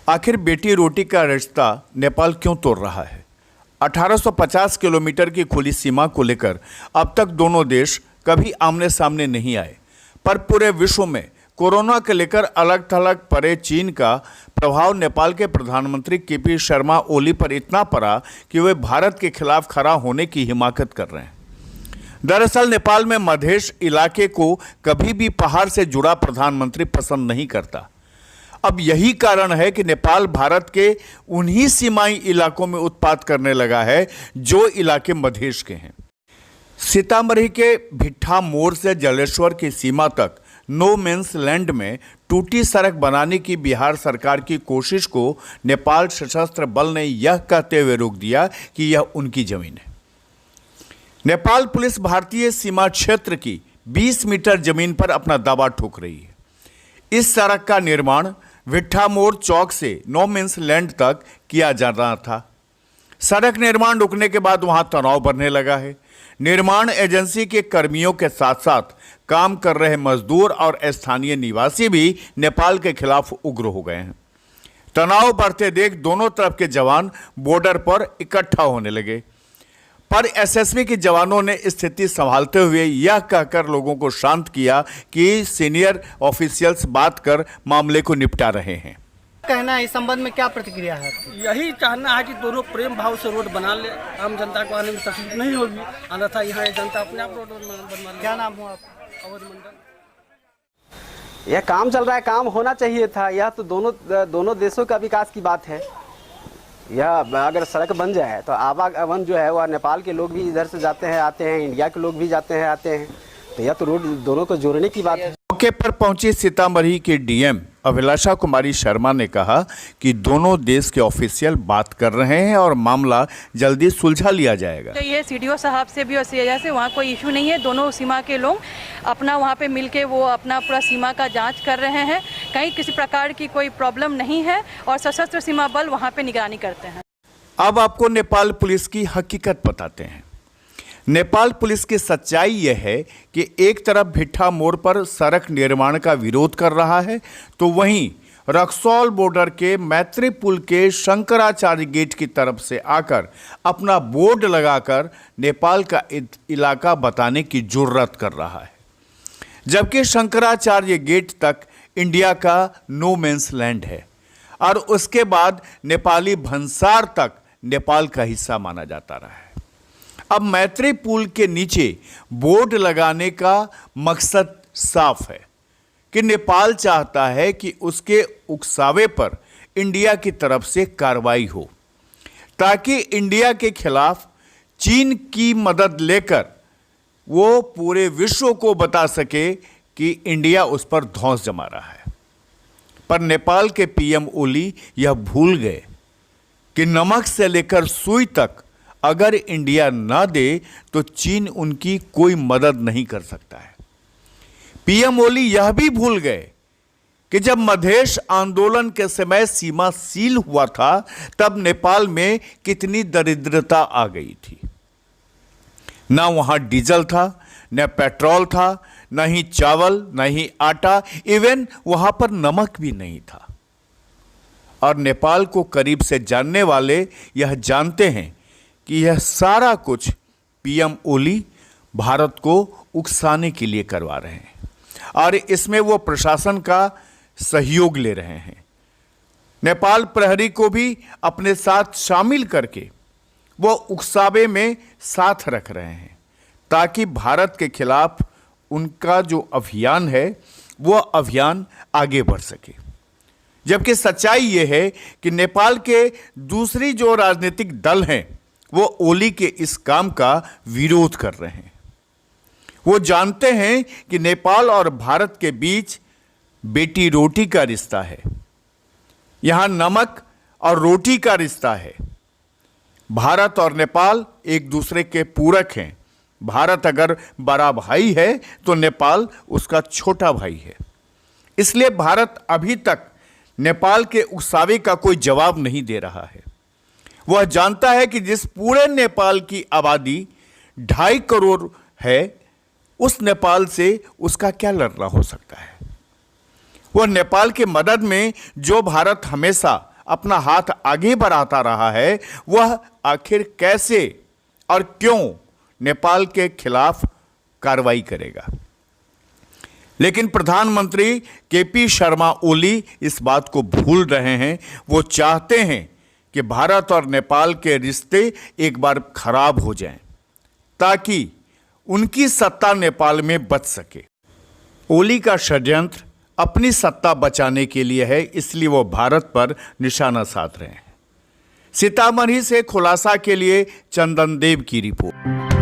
आखिर बेटी रोटी का रिश्ता नेपाल क्यों तोड़ रहा है? 1850 किलोमीटर की खुली सीमा को लेकर अब तक दोनों देश कभी आमने सामने नहीं आए, पर पूरे विश्व में कोरोना के लेकर अलग थलग पड़े चीन का प्रभाव नेपाल के प्रधानमंत्री केपी शर्मा ओली पर इतना पड़ा कि वे भारत के खिलाफ खड़ा होने की हिमाकत कर रहे हैं। दरअसल नेपाल में मधेश इलाके को कभी भी पहाड़ से जुड़ा प्रधानमंत्री पसंद नहीं करता। अब यही कारण है कि नेपाल भारत के उन्हीं सीमाई इलाकों में उत्पात करने लगा है जो इलाके मधेश के हैं। सीतामढ़ी के भिट्ठा मोड़ से जलेश्वर की सीमा तक नो मेंस लैंड में टूटी सड़क बनाने की बिहार सरकार की कोशिश को नेपाल सशस्त्र बल ने यह कहते हुए रोक दिया कि यह उनकी जमीन है। नेपाल पुलिस भारतीय सीमा क्षेत्र की 20 मीटर जमीन पर अपना दावा ठोक रही है। इस सड़क का निर्माण भिट्ठा मोड़ चौक से नो मेंस लैंड तक किया जाना था। सड़क निर्माण रुकने के बाद वहां तनाव बढ़ने लगा है। निर्माण एजेंसी के कर्मियों के साथ साथ काम कर रहे मजदूर और स्थानीय निवासी भी नेपाल के खिलाफ उग्र हो गए हैं। तनाव बढ़ते देख दोनों तरफ के जवान बॉर्डर पर इकट्ठा होने लगे, पर एसएसबी के जवानों ने स्थिति संभालते हुए यह कहकर लोगों को शांत किया कि सीनियर ऑफिशियल्स बात कर मामले को निपटा रहे हैं। कहना है इस संबंध में, क्या प्रतिक्रिया है आपकी? यही चाहना है कि दोनों प्रेम भाव से रोड बना ले, आम जनता को आने में तकलीफ नहीं होगी, अन्यथा यहाँ जनता अपने आप रोड बनवा ले। क्या नाम हो आप? अवध मंडल। यह काम चल रहा है, काम होना चाहिए था। यह तो दोनों देशों का विकास की बात है। यह अगर सड़क बन जाए तो आवागमन जो है वह नेपाल के लोग भी इधर से जाते हैं आते हैं, इंडिया के लोग भी जाते हैं आते हैं, तो यह तो रोड दोनों को जोड़ने की बात है। मौके पर पहुंची सीतामढ़ी के डीएम अभिलाषा कुमारी शर्मा ने कहा कि दोनों देश के ऑफिशियल बात कर रहे हैं और मामला जल्दी सुलझा लिया जाएगा। तो ये सीडीओ साहब से भी और सीआईए से वहाँ कोई इशू नहीं है। दोनों सीमा के लोग अपना वहाँ पे मिलके वो अपना पूरा सीमा का जांच कर रहे हैं। कहीं किसी प्रकार की कोई प्रॉब्लम नहीं है और सशस्त्र सीमा बल वहाँ पे निगरानी करते हैं। अब आपको नेपाल पुलिस की हकीकत बताते हैं। नेपाल पुलिस की सच्चाई यह है कि एक तरफ भिट्ठा मोड़ पर सड़क निर्माण का विरोध कर रहा है, तो वहीं रक्सौल बॉर्डर के मैत्री पुल के शंकराचार्य गेट की तरफ से आकर अपना बोर्ड लगाकर नेपाल का इलाका बताने की जुर्रत कर रहा है, जबकि शंकराचार्य गेट तक इंडिया का नो मेंस लैंड है और उसके बाद नेपाली भंसार तक नेपाल का हिस्सा माना जाता रहा है। अब मैत्री पुल के नीचे बोर्ड लगाने का मकसद साफ है कि नेपाल चाहता है कि उसके उकसावे पर इंडिया की तरफ से कार्रवाई हो, ताकि इंडिया के खिलाफ चीन की मदद लेकर वो पूरे विश्व को बता सके कि इंडिया उस पर धौंस जमा रहा है। पर नेपाल के पीएम ओली यह भूल गए कि नमक से लेकर सुई तक अगर इंडिया ना दे तो चीन उनकी कोई मदद नहीं कर सकता है। पीएम ओली यह भी भूल गए कि जब मधेश आंदोलन के समय सीमा सील हुआ था तब नेपाल में कितनी दरिद्रता आ गई थी। ना वहां डीजल था, न पेट्रोल था, न ही चावल, न ही आटा, इवन वहां पर नमक भी नहीं था। और नेपाल को करीब से जानने वाले यह जानते हैं कि यह सारा कुछ पीएम ओली भारत को उकसाने के लिए करवा रहे हैं और इसमें वो प्रशासन का सहयोग ले रहे हैं। नेपाल प्रहरी को भी अपने साथ शामिल करके वो उकसावे में साथ रख रहे हैं ताकि भारत के खिलाफ उनका जो अभियान है वो अभियान आगे बढ़ सके। जबकि सच्चाई ये है कि नेपाल के दूसरी जो राजनीतिक दल हैं वो ओली के इस काम का विरोध कर रहे हैं। वो जानते हैं कि नेपाल और भारत के बीच बेटी रोटी का रिश्ता है, यहां नमक और रोटी का रिश्ता है। भारत और नेपाल एक दूसरे के पूरक हैं। भारत अगर बड़ा भाई है तो नेपाल उसका छोटा भाई है। इसलिए भारत अभी तक नेपाल के उकसावे का कोई जवाब नहीं दे रहा है। वह जानता है कि जिस पूरे नेपाल की आबादी 2.5 करोड़ है, उस नेपाल से उसका क्या लड़ना हो सकता है? वह नेपाल की मदद में जो भारत हमेशा अपना हाथ आगे बढ़ाता रहा है, वह आखिर कैसे और क्यों नेपाल के खिलाफ कार्रवाई करेगा? लेकिन प्रधानमंत्री केपी शर्मा ओली इस बात को भूल रहे हैं। वो चाहते हैं कि भारत और नेपाल के रिश्ते एक बार खराब हो जाएं, ताकि उनकी सत्ता नेपाल में बच सके। ओली का षड्यंत्र अपनी सत्ता बचाने के लिए है, इसलिए वो भारत पर निशाना साध रहे हैं। सीतामढ़ी से खुलासा के लिए चंदन देव की रिपोर्ट।